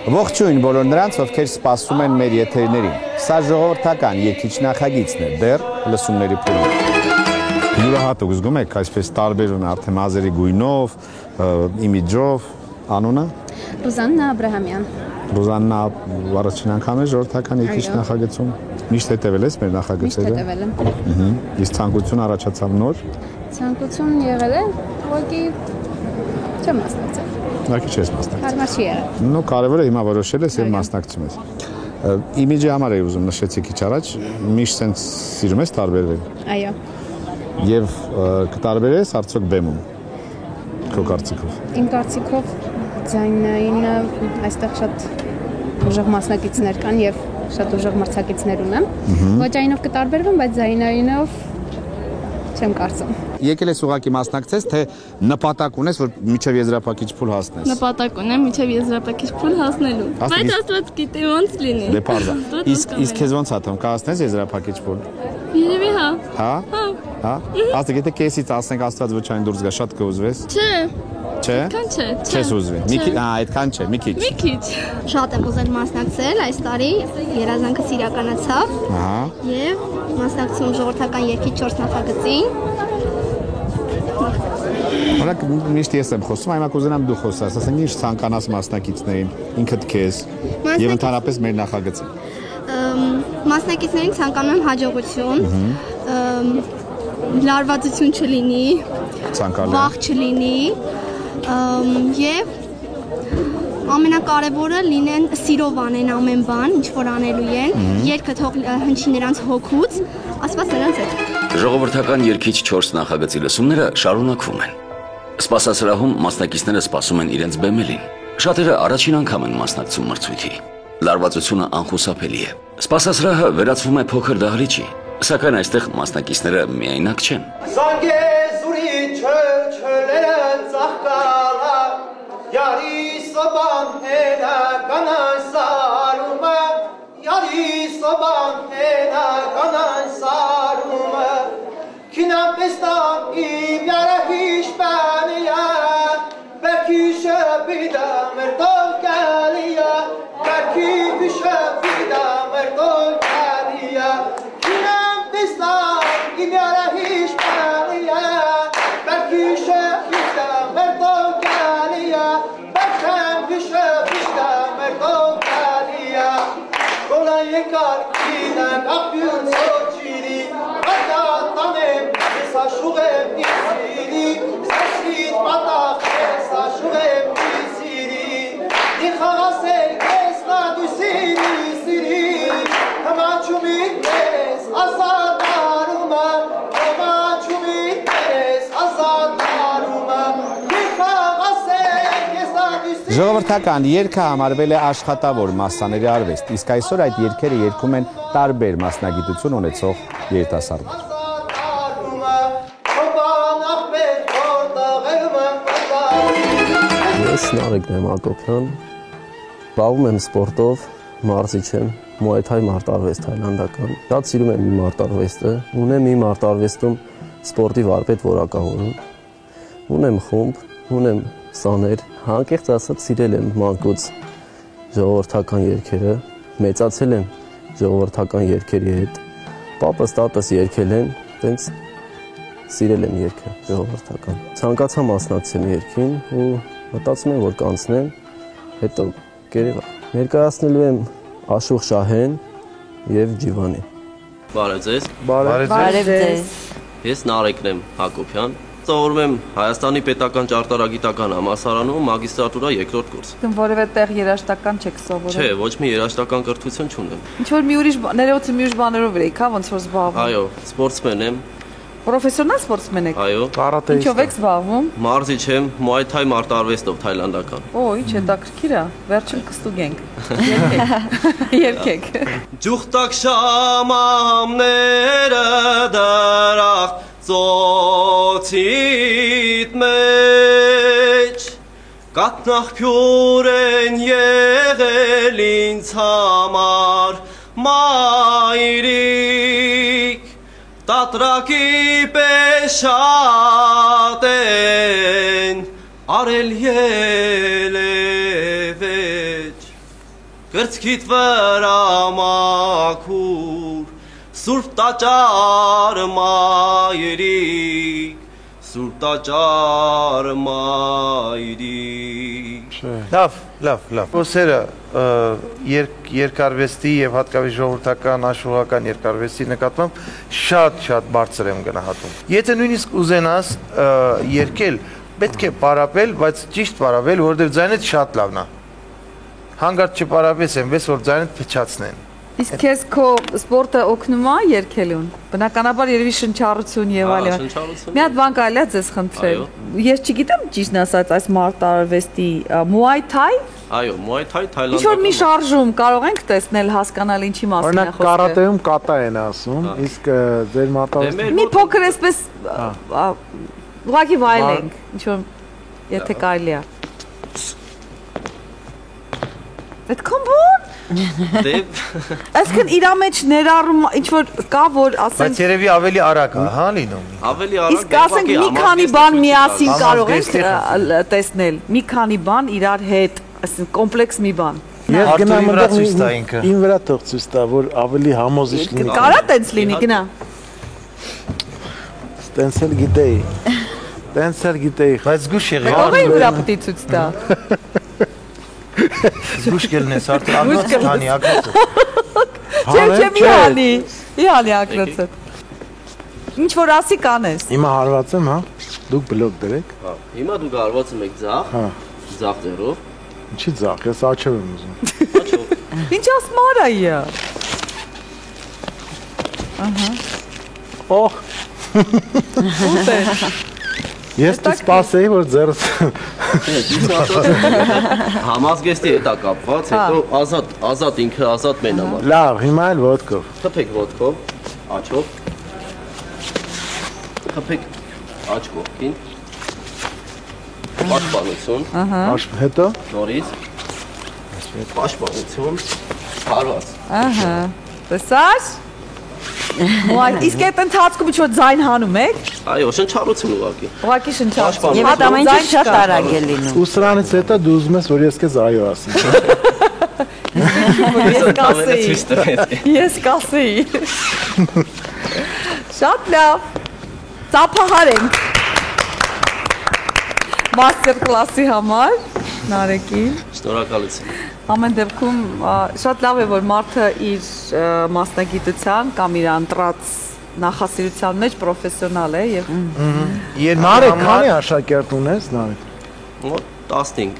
Ողջույն բոլոր նրանց, ովքեր սպասում են մեր եթերներին։ Սա ժողովրդական երգիչ նախագիծն է, դեռ լսումների փուլում։ Յուրահատուկ զգում եք այսպես տարբերում արդեն մազերի գույնով, իմիջով, անունը։ Ռուզաննա Աբրահամյան։ Ռուզաննա առաջին անգամ է ժողովրդական երգիչ նախագծում։ Միշտ հետևել ես մեր նախագծերը։ Միշտ հետևել եմ։ Իսկ ցանկություն առաջացավ նոր։ Ցանկություն եղել է, ուղղակի չեմ մասնակցել։ Ուղղակի չես մասնակցել։ Հարմար չի եղել։ Ну, կարևորը հիմա որոշել ես եւ մասնակցում ես։ Իմիջի համար էի ուզում նշեցի քիչ առաջ, միշտ sense սիրում ես տարբերվել։ Այո։ Եվ կտարբերես արդյոք բեմում։ Քո կարծիքով։ Իմ կարծիքով ձայնայինը այստեղ շատ ուժեղ մասնակիցներ կան եւ շատ ուժեղ մրցակիցներ ունեմ։ Ոչ այնով կտարբերվում, բայց ձայնայինով չեմ կարծում։ Եկել ես ուղղակի մասնակցես, թե նպատակ ունես, որ միջև եզրափակիչ փուլ հասնես։ Նպատակ ունեմ միջև եզրափակիչ փուլ հասնելու։ Բայց աստված գիտի ոնց լինի։ Դե պարզա։ Իսկ քեզ ոնց ա թվում, կհասնես եզրափակիչ փուլ։ Երևի հա։ Հա։ Հա։ Ասեք, եթե քեսից ասենք աստված ոչ այն դուրս գա, շատ կուզվես։ Չէ։ Չէ։ Քան չէ։ Չես ուզվի։ Մի քիչ, այդքան չէ, մի քիչ։ Մի քիչ։ Շատ եմ ուզել մասնակցել այս տարի, երազանքս իրականացավ։ Ահա։ Եվ մասնակցում ժողովրդական երգիչ 4 նախագծին։ Օրինակ միշտ ես եմ խոսում, այմա կուզենամ դու խոսաս, ասենք ինչ ցանկանաս մասնակիցներին, ինքդ քեզ եւ ընդհանրապես մեր նախագծին։ Մասնակիցներին ցանկանում եմ հաջողություն, լարվածություն չլինի, վախ չլինի եւ ամենակարևորը լինեն սիրով անեն ամեն բան, ինչ որ անելու են, երգը թող հնչի նրանց հոգուց, ասված նրանց հետ։ Ժողովրդական երգիչ 4 նախագծի լսումները շարունակվում են։ Սպասասրահում մասնակիցները սպասում են իրենց բեմելին։ Շատերը առաջին անգամ են մասնակցում մրցույթի։ Լարվածությունը անխուսափելի է։ Սպասասրահը վերածվում է փոքր դահլիճի, սակայն այստեղ մասնակիցները միայնակ չեն։ Զանգեզուրի չլերը ծաղկալա, յարի սոբան հետա կանան սարումը, յարի սոբան հետա կանան սարումը, քինան պեստան իմ յարը հիշպանիա, բերքի շպիդա մեր տոլկալիա, բերքի բիշպիդա մեր տոլկալիա, քինան պեստան իմ յարը հիշպանիա, բերքի շպիդա մեր տոլկալիա, բերքեմ բիշպիդա մեր տոլկալիա, կոլան եկար քինան աղբյուն սոչիրի, ատատանեմ, ես աշուղ եմ իսիրի, սասիտ պատախ ես աշուղ եմ իսիրի, դիխաղասել ես նադու սիրի, հմաչումիտ ես ազատ արումը, հմաչումիտ ես ազատ արումը, դիխաղասել ես նադու սիրի։ Ժողովրդական երգը համարվել է աշխատավոր մասսաների արվեստ, իսկ այսօր այդ երգերը երգում են տարբեր մասնագիտություն ունեցող երիտասարդներ։ Ես Նարեկն եմ Հակոբյան, զբաղվում եմ սպորտով, մարզիչ եմ, Muay Thai մարտարվեստ թայլանդական։ Շատ սիրում եմ իմ մարտարվեստը, ունեմ իմ մարտարվեստում սպորտի վարպետ որակավորում, ունեմ խումբ, ունեմ սաներ, հանկեղծ ասած սիրել եմ մանկուց ժողովրդական երգերը, մեծացել եմ ժողովրդական երգերի հետ, պապս տատս երգել են, տենց սիրել եմ երգը ժողովրդական։ Ցանկացա մասնակցեմ երգին ու մտածում եմ, որ կանցնեմ, հետո կերևա։ Ներկայացնելու եմ Աշուղ Շահեն եւ Ջիվանի։ Բարև ձեզ։ Բարև ձեզ։ Ես Նարեկն եմ Հակոբյան։ Սովորում եմ Հայաստանի պետական ճարտարագիտական համալսարանում մագիստրատուրա 2-րդ կուրս։ Դու որևէ տեղ երաժշտական չեք սովորում։ Չէ, ոչ մի երաժշտական կրթություն չունեմ։ Ինչ որ մի ուրիշ ներողություն մի ուրիշ բաներով եք, հա, ոնց որ զբաղվում։ Այո, սպորտսմեն եմ։ Պրոֆեսիոնալ սպորտսմեն եք։ Այո։ Կարատեիստ։ Ինչով եք զբաղվում։ Մարզիչ եմ Muay Thai մարտարվեստով թայլանդական։ Օ, ինչ հետաքրքիր է։ Վերջին կստուգենք։ Երգեք։ Ջուխտակ շամամները դրախտ ծոցիտ մեջ կատնախ փյուր են եղել ինձ համար մայրիկ տատրակի պես շատ են արել ելևեջ Կրծքիդ վրա մաքուր Սուրբ տաճար մայրիկ Սուրբ տաճար մայրիկ Լավ Ոսերը երկարվեստի եւ հատկապես ժողովրդական աշխուհական երկարվեստի նկատմամբ շատ բարձր եմ գնահատում Եթե նույնիսկ ուզենաս երկել պետք է պարապել բայց ճիշտ պարապել որովհետեւ ձայնդ շատ լավն է Հանգարտ չպարապես այնպես որ ձայնդ փչացնեն Իսկ քեզ քո սպորտը օգնում է երկելուն բնականաբար երևի շնչառություն եւ այլն Մի հատ բան կարելի է ձեզ խնդրել Ես չգիտեմ ճիշտն ասած այս մարտարվեստի Muay Thai Այո, Muay Thai Թայլանդական Ինչ որ մի շարժում կարող ենք տեսնել հասկանալ ինչի մասին է Օրինակ կարատեում կատա են ասում իսկ ձեր մարտարվեստի Մի փոքր էսպես ուղղակի վայելենք ինչ որ եթե կարելի է Այդքան բան Այսքան իր մեջ ներառում ինչ որ կա որ ասենք Բայց երևի ավելի արագ է, հա լինում Ավելի արագ Իսկ ասենք մի քանի բան միասին կարող ենք տեսնել Մի քանի բան իրար հետ ասենք կոմպլեքս մի բան Ես գնամ իմ վրա թող ցույց տա որ ավելի համոզիչ լինի Կարա տենց լինի գնա Տենսել գիտեի Բայց զգուշ եղի Ո՞վ է վրա պետք է ցույց տա Զգուշ կելնես արդեն ակրոց հանի Չէ մի հանի ակրոցը Ինչ որ ասի կանես Հիմա հարված եմ հա դուք բլոկ դրեք Հիմա դուք հարված եք ձախ ձեռով Ինչի ձախ ես աչով եմ ուզում Ինչ ասում արայա Օհ Ես սպասեի որ ձեռս Համազգեստի հետ է կապված, հետո ազատ ինքը ազատ մեն համար Լավ, հիմա էլ ոտքով Խփեք ոտքով, աչքով Խփեք աչ կողքին Պաշտպանություն Հետո Նորից Պաշտպանություն Հարված Տեսար Իսկ այդ ընթացքում ինչ-որ ձայն հանում եք Այո, շնչառություն ուղղակի Ուղղակի շնչառություն Եվ այդ ամեն ինչ շատ արագ է լինում Ու սրանից հետո դու ուզում ես որ ես քեզ այո ասեմ Ես կասեի Շատ լավ Ծափահարենք Մաստեր կլասի համար Նարեկին Շնորհակալություն Ամեն դեպքում շատ լավ է որ մարդը իր մասնագիտության կամ իր ընտրած նախասիրության մեջ պրոֆեսիոնալ է եւ Նարեկ քանի աշակերտ ունես Նարեկ Մոտ 15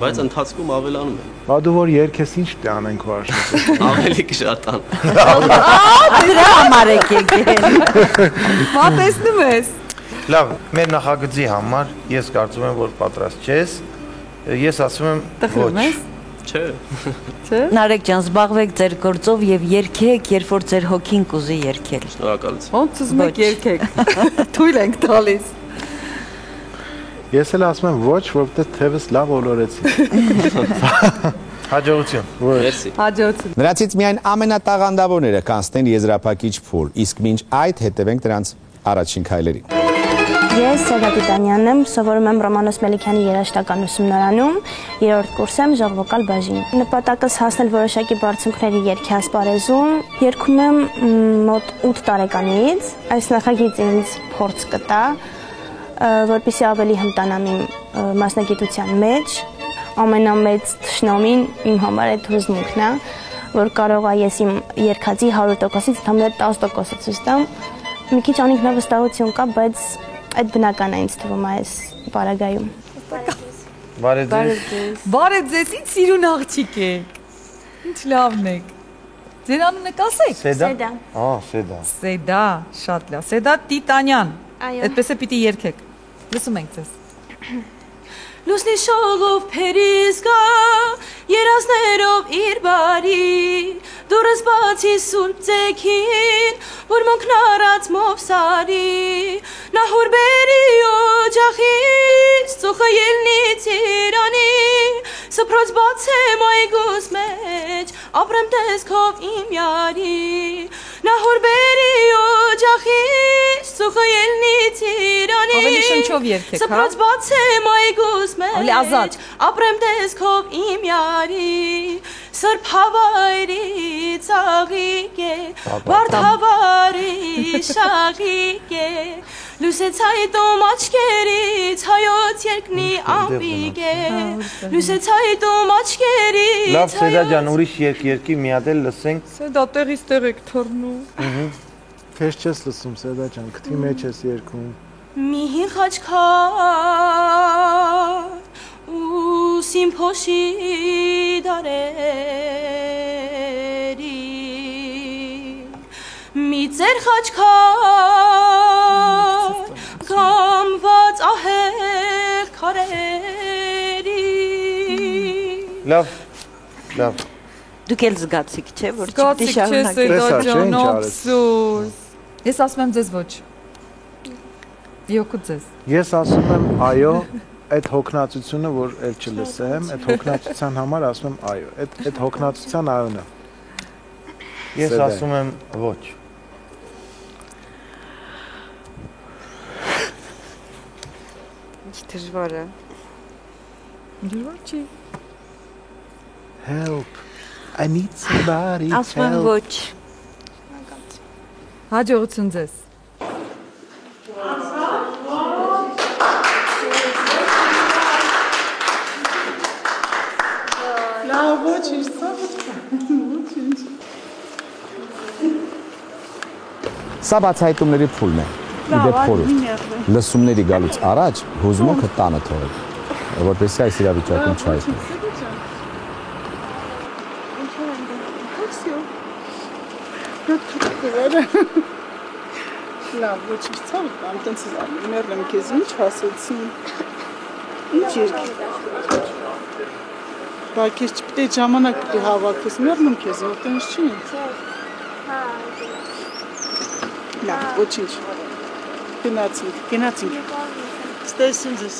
Բայց ընթացքում ավելանում է Բա դու որ երկես ինչ պետք է անենք քո աշակերտը Ավելի կշատան Դրա համար եք եկել Մա տեսնում ես Լավ, մեր նախագծի համար ես կարծում եմ որ պատրաստ չես Ես ասում եմ ոչ Չէ Նարեկ ջան, զբաղվեք ձեր գործով եւ երգեք, երբ որ ձեր հոգին կուզի երգել Շնորհակալություն Ոնց ուզում եք երգեք Թույլ ենք տալիս Ես էլ ասում եմ ոչ, որովհետեւ թևս լավ ոլորեցի Հաջողություն Հաջողություն Նրանցից միայն ամենատաղանդավորները կանցնեն եզրափակիչ փուլ, իսկ մինչ այդ հետևենք դրանց առաջին քայլերին Ես Սեդա Տիտանյանն եմ, սովորում եմ Ռոմանոս Մելիքյանի երաժշտական ուսումնարանում, 3-րդ կուրս եմ ժողովոկալ բաժին։ Նպատակս հասնել որոշակի բարձունքների երգի ասպարեզում, երգում եմ մոտ 8 տարեկանից, այս նախագիծը ինձ փորձ կտա, որպեսզի ավելի հմտանամ իմ մասնագիտության մեջ, ամենամեծ թշնամին իմ համար այդ հուզմունքն է, որ կարող է ես իմ երգածի 100%-ից ընդամենը 10%-ը ցույց տամ։ Մի քիչ անինքնավստահություն կա, բայց այդ բնական է ինձ թվում այս պարագայում։ Բարև ձեզ, ինչ սիրուն աղջիկ եք։ Ինչ լավն եք։ Ձեր անունը կասեք։ Սեդա։ Սեդա, շատ լավ։ Սեդա Տիտանյան։ Այդպես է պիտի երգեք։ Լսում ենք ձեզ։ Լուսնի շողով փերիս գա, երազներով իր բարի, դուրս բացի սուրբ ձեքին, որ մոնքն առած մովսարի, նա հուրբերի օջախից, ծուխը ելնից իրանի, սպրոց բաց եմ այգուս մեջ, ապրեմ տեսքով իմ յարի, նա հուրբերի օջախից, ծուխը ելնից իրանի, Ավելի շնչով երգեք, հա։ Սպրոց բաց եմ այգուս մեջ, Ավելի ազատ։ Ապրեմ տեսքով իմ յարի Սրբ հավայրի ծաղիկ է Բարդ հավարի շաղիկ է Լուսեց հայտում աչքերից հայոց երկնի ամպիկ է Լուսեց հայտում աչքերից Լավ Սեդա ջան, ուրիշ երկի մի հատ էլ լսենք Սեդա տեղից տեղ եք թռնում Քեզ չես լսում Սեդա ջան, քթի մեջ ես երգում Մի հին խաչքար ու սիմփոշի դարերի Մի ծեր խաչքար կամված ահեղ քարերի Լավ Դուք էլ զգացիք, չէ, որ չպետք է շարունակել Ես ասում եմ ձեզ ոչ Յոկու ձեզ Ես ասում եմ այո Այդ հոգնածությունը, որ էլ չլսեմ, այդ հոգնածության համար ասում եմ այո Այդ հոգնածության այոն է Ես ասում եմ ոչ Ինչ դժվար է Դժվար չի Help I need somebody Ասում եմ ոչ Հաջողություն ձեզ Սա բացահայտումների փուլն է։ Իդեպ խորհուրդ։ Լսումների գալուց առաջ հուզմունքը տանը թողեք, որպեսզի այս իրավիճակում չհայտնի։ Լավ, ոչինչ ցավ, ամտենց մերլեմ քեզ ինչ ասեցին։ Ինչ երկի։ Բայց ես չպետք է ժամանակ պետք է հավաքես, մերլեմ քեզ, որտենց չի։ Լավ, ոչինչ։ Գնացինք։ Ստեսին ձեզ։